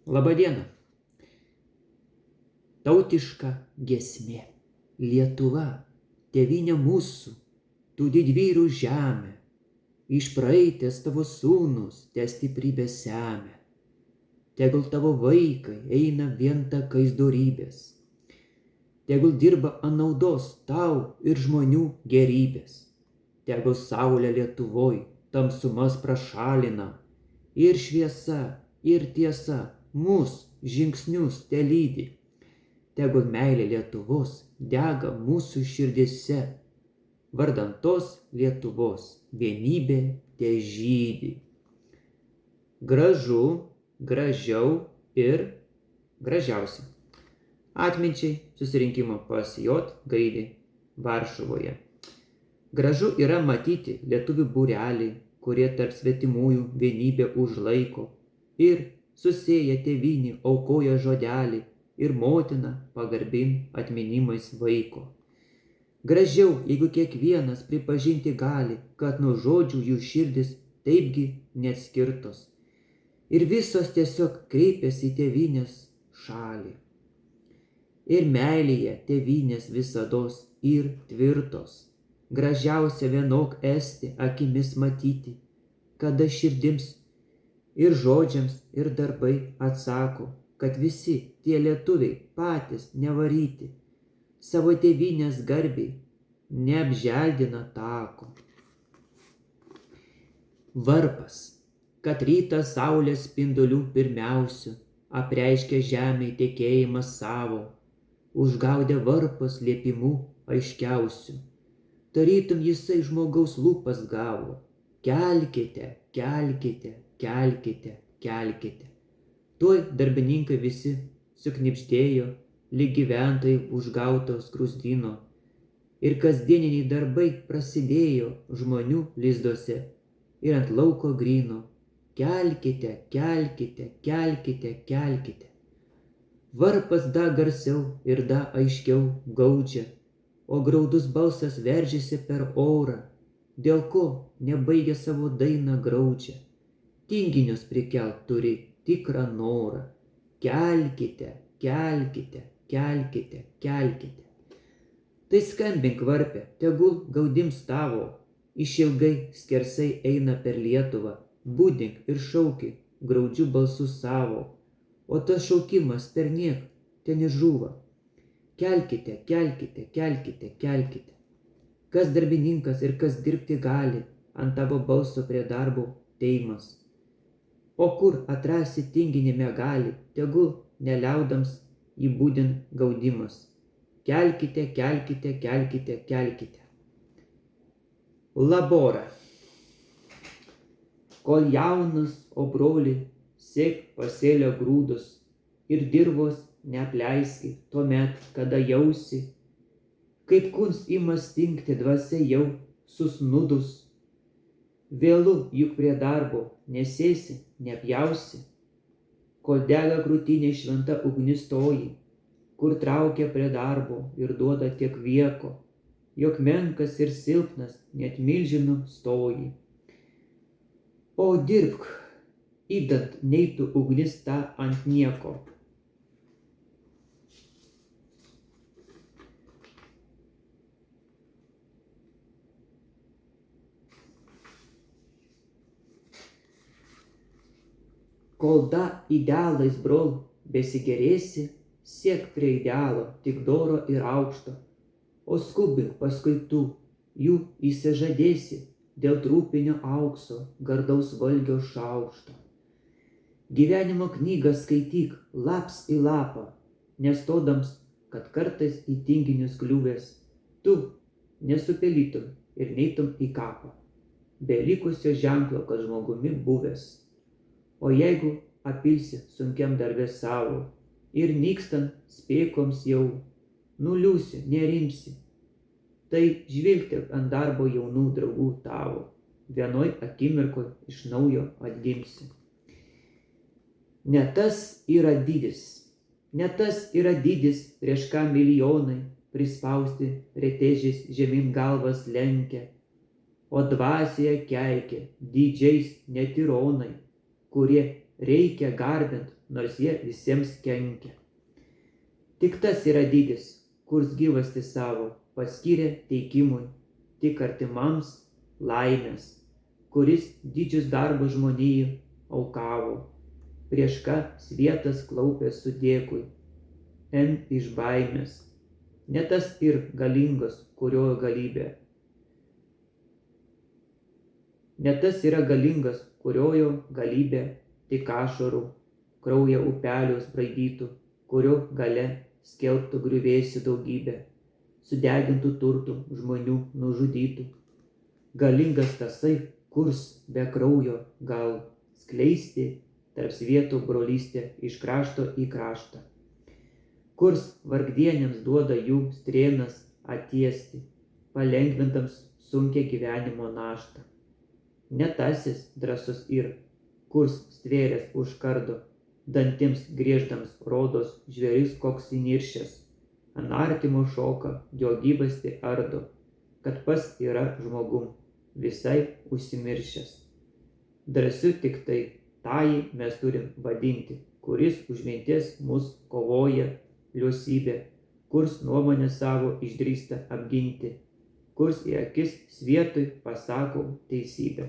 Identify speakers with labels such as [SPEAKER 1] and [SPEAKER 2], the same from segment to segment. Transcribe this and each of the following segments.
[SPEAKER 1] Labadiena. Tautiška giesmė. Lietuva, tėvynė mūsų, tu didvyrių žemė. Iš praeities tavo sūnus te stiprybę semia. Tegul tavo vaikai eina vien takais dorybės. Tegul dirba ant naudos tau ir žmonių gerybės. Tegul saulė Lietuvoj tamsumas prašalina. Ir šviesa, ir tiesa mūs žingsnius te lydi. Tegul meilė Lietuvos dega mūsų širdise. Vardan tos Lietuvos vienybė te žydi. Gražu, gražiau ir gražiausia. Atminčiai susirinkimo pas J. Gaidį Varšuvoje. Gražu yra matyti lietuvių būrelį, kurie tarp svetimųjų vienybę užlaiko ir susėję tėvynį aukoja žodelį ir motiną pagarbin atminimais vaiko. Gražiau, jeigu kiekvienas pripažinti gali, kad nuo žodžių jų širdis taipgi neatskirtos. Ir visos tiesiog kreipiasi į tėvynės šalį. Ir meilėje tėvynės visados ir tvirtos. Gražiausia vienok esti akimis matyti, kada širdims ir žodžiams ir darbai atsako, kad visi tie lietuviai patys nevaryti, savo tėvynės garbiai neapželdina tako. Varpas, kad rytas saulės spindulių pirmiausių apreiškia žemei tekėjimą savo, užgaudė varpas liepimų aiškiausių. Tarytum jisai žmogaus lūpas gavo. Kelkite, kelkite, kelkite, kelkite. Tuoj darbininkai visi suknibždėjo, lyg gyventojai užgauto skrusdyno. Ir kasdieniniai darbai prasidėjo žmonių lizduose ir ant lauko gryno. Kelkite, kelkite, kelkite, kelkite. Varpas da garsiau ir da aiškiau gaudžia, o graudus balsas veržiasi per orą, dėl ko nebaigia savo dainą graudžia. Tinginius prikelt turi tikrą norą. Kelkite, kelkite, kelkite, kelkite. Tai skambink varpe, tegul gaudims tavo, išilgai skersai eina per Lietuvą, būdink ir šaukik graudžių balsų savo, o tas šaukimas perniek ten žūva. Kelkite, kelkite, kelkite, kelkite. Kas darbininkas ir kas dirbti gali, ant tavo balso prie darbo teimas. O kur atrasi tinginį megali, tegul neliaudams įbūdin gaudimas. Kelkite, kelkite, kelkite, kelkite. Labora. Kol jaunas, o broli, sėk pasėlio grūdus ir dirvos neapleiski tuomet, kada jausi, kaip kūns ima stingti dvasia jau susnudus. Vėlu juk prie darbo nesėsi, nepjausi, kol dega krūtinė šventa ugnis toji, kur traukia prie darbo ir duoda tiek vieko, jog menkas ir silpnas net milžinų stoji. O dirbk, įdant neitų ugnis ta ant nieko. Kol da idealais, brol, besigerėsi, siek prie idealo tik doro ir aukšto, o skubink paskui tu jų įsižadėsi dėl trūpinio aukso, gardaus valgio šaukšto. Gyvenimo knygą skaityk laps į lapą, nestodams, kad kartais į tinginius kliuvęs, tu nesupelytum ir neitum į kapą, be likusio ženklo, kad žmogumi buvęs. O jeigu apilsi sunkiam darbe savo ir nykstant spėkoms jau, nuliūsi, nerimsi, tai žvilgtelk ant darbo jaunų draugų tavo, vienoj akimirkoj iš naujo atgimsi. Ne tas yra didis, ne tas yra didis, prieš ką milijonai prispausti retėžiais žemyn galvas lenkia, o dvasioje keikia didžiais netironai, kurie reikia garbint, nors jie visiems kenkia. Tik tas yra didis, kurs gyvasti savo paskyrė teikimui, tik artimams laimės, kuris didžius darbus žmonijų aukavo, prieš ką svietas klaupė su dėkui, en iš baimės. Ne tas ir galingas, kurio galybė. Ne tas yra galingas, kuriojo galybė tik ašarų, kraują upelių spraidytų, kurio gale skelbtų griuvėsių daugybę, sudegintų turtų žmonių nužudytų. Galingas tasai, kurs be kraujo gal skleisti tarp svietų brolystę iš krašto į kraštą, kurs vargdienėms duoda jų strėnas atiesti, palengvintams sunkia gyvenimo naštą. Ne tasis drąsus ir, kurs stvėręs už kardo, dantims grieždams rodos žvėris koks įniršęs, ant artimo šoka, jo gyvasti ardo, kad pas yra žmogum, visai užsimiršęs. Drąsiu tik tai, tąjį mes turim vadinti, kuris už minties mus kovoja liosybė, kurs nuomonę savo išdrįsta apginti, kurs į akis svietui pasako teisybę.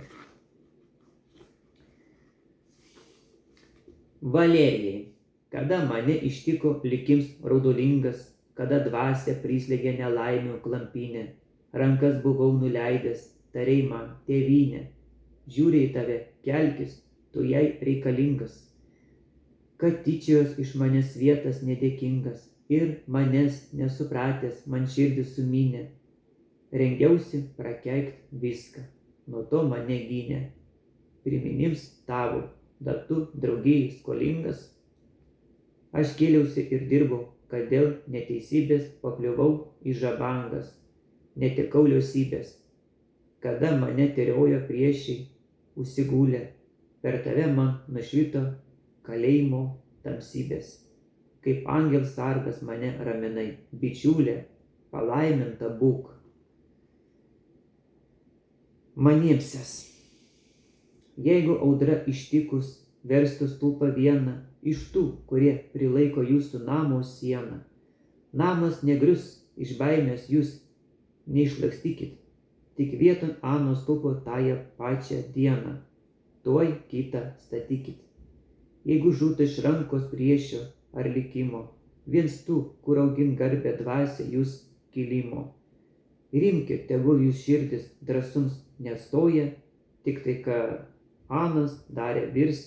[SPEAKER 1] Valerijai, kada mane ištiko likims raudolingas, kada dvasia prislėgė nelaimių klampynę, rankas buvau nuleidęs, tarei man, tėvynė, žiūri į tave, kelkis, tu jai reikalingas, kad tyčiojos iš manęs vietas nedėkingas ir manęs nesupratęs man širdis sumynė, rengiausi prakeikt viską, nuo to mane gynė, priminims tavo, bet tu draugijai skolingas. Aš kėliausi ir dirbau, kad dėl neteisybės pakliuvau į žabangas, netekau liosybės, kada mane teriojo priešiai užsigulę, per tave man nušvito kalėjimo tamsybės, kaip angels sargas mane raminai, bičiulė, palaiminta būk. Maniemsias, jeigu audra ištikus verstų stulpą vieną iš tų, kurie prilaiko jūsų namo sieną, namas negrius, iš baimės jūs neišlakstykit, tik vieton ano stulpo tąją pačią dieną, tuoj kitą statykit. Jeigu žūtų iš rankos priešio ar likimo, viens tų, kur augin garbę dvasią jūs kilimo. Rimkit, tegul jūs širdis drąsums nestoja, tik tai, ką Anas darė virs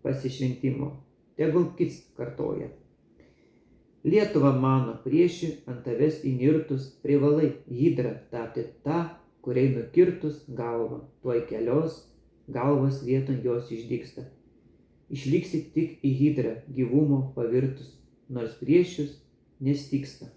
[SPEAKER 1] pasišventimo, tegul kits kartoja. Lietuva mano priešių ant tavęs įnirtus, privalai hidra tapti tą, kuriai nukirtus galvą, tuoj kelios galvos vieton jos išdygsta. Išliksi tik į hidrą gyvumo pavirtus, nors priešius nestygsta.